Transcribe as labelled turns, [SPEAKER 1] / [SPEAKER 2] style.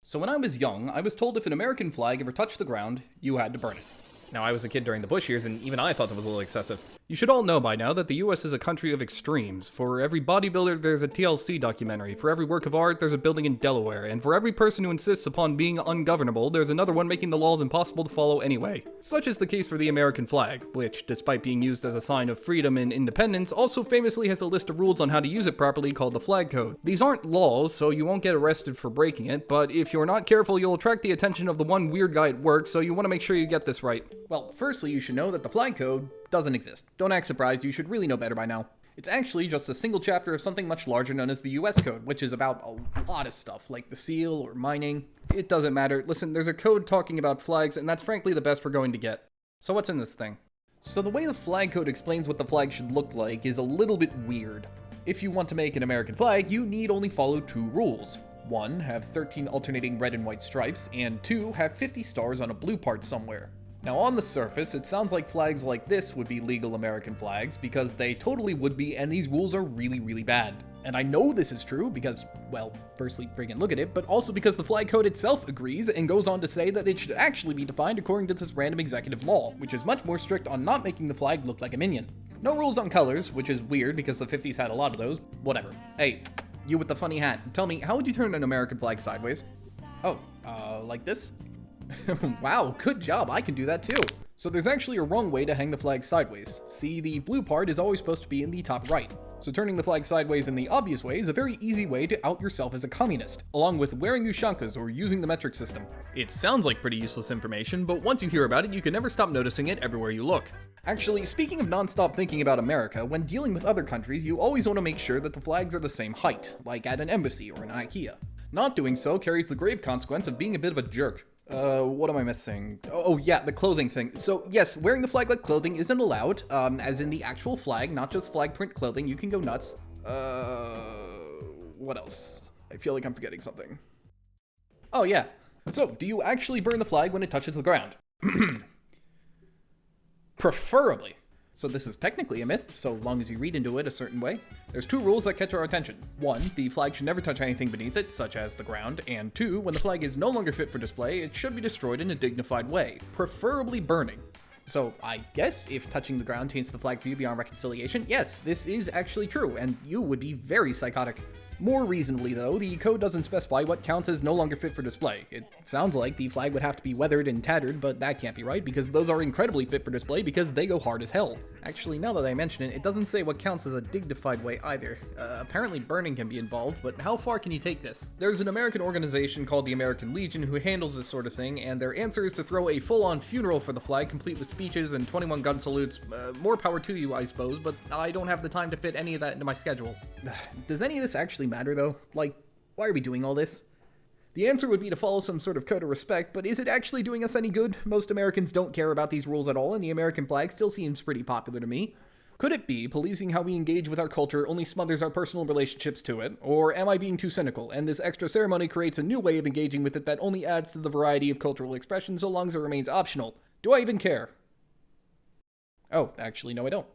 [SPEAKER 1] So when I was young, I was told if an American flag ever touched the ground, you had to burn it. Now, I was a kid during the Bush years, and even I thought that was a little excessive. You should all know by now that the US is a country of extremes. For every bodybuilder, there's a TLC documentary. For every work of art, there's a building in Delaware. And for every person who insists upon being ungovernable, there's another one making the laws impossible to follow anyway. Such is the case for the American flag, which, despite being used as a sign of freedom and independence, also famously has a list of rules on how to use it properly called the Flag Code. These aren't laws, so you won't get arrested for breaking it, but if you're not careful, you'll attract the attention of the one weird guy at work, so you want to make sure you get this right. Well, firstly, you should know that the Flag Code doesn't exist. Don't act surprised, you should really know better by now. It's actually just a single chapter of something much larger known as the US Code, which is about a lot of stuff, like the seal or mining. It doesn't matter. Listen, there's a code talking about flags, and that's frankly the best we're going to get. So what's in this thing? So the way the Flag Code explains what the flag should look like is a little bit weird. If you want to make an American flag, you need only follow two rules. 1, have 13 alternating red and white stripes, and 2, have 50 stars on a blue part somewhere. Now on the surface, it sounds like flags like this would be legal American flags, because they totally would be, and these rules are really, really bad. And I know this is true because, well, firstly, friggin' look at it, but also because the Flag Code itself agrees and goes on to say that it should actually be defined according to this random executive law, which is much more strict on not making the flag look like a minion. No rules on colors, which is weird because the 50s had a lot of those. Whatever. Hey, you with the funny hat, tell me, how would you turn an American flag sideways? Oh, like this? Wow, good job, I can do that too. So there's actually a wrong way to hang the flag sideways. See, the blue part is always supposed to be in the top right. So turning the flag sideways in the obvious way is a very easy way to out yourself as a communist, along with wearing ushankas or using the metric system. It sounds like pretty useless information, but once you hear about it, you can never stop noticing it everywhere you look. Actually, speaking of non-stop thinking about America, when dealing with other countries, you always want to make sure that the flags are the same height, like at an embassy or an IKEA. Not doing so carries the grave consequence of being a bit of a jerk. What am I missing? Oh yeah, the clothing thing. So yes, wearing the flag like clothing isn't allowed, as in the actual flag, not just flag print clothing. You can go nuts. What else? I feel like I'm forgetting something. Oh yeah. So, do you actually burn the flag when it touches the ground? Preferably. So this is technically a myth, so long as you read into it a certain way. There's two rules that catch our attention. 1, the flag should never touch anything beneath it, such as the ground, and 2, when the flag is no longer fit for display, it should be destroyed in a dignified way, preferably burning. So I guess if touching the ground taints the flag for you beyond reconciliation, yes, this is actually true, and you would be very psychotic. More reasonably though, the code doesn't specify what counts as no longer fit for display. It sounds like the flag would have to be weathered and tattered, but that can't be right because those are incredibly fit for display because they go hard as hell. Actually, now that I mention it, it doesn't say what counts as a dignified way either. Apparently burning can be involved, but how far can you take this? There's an American organization called the American Legion who handles this sort of thing, and their answer is to throw a full-on funeral for the flag complete with speeches and 21 gun salutes. More power to you, I suppose, but I don't have the time to fit any of that into my schedule. Does any of this actually matter though? Like, why are we doing all this? The answer would be to follow some sort of code of respect, but is it actually doing us any good? Most Americans don't care about these rules at all, and the American flag still seems pretty popular to me. Could it be policing how we engage with our culture only smothers our personal relationships to it? Or am I being too cynical, and this extra ceremony creates a new way of engaging with it that only adds to the variety of cultural expression so long as it remains optional? Do I even care? Oh, actually, no I don't.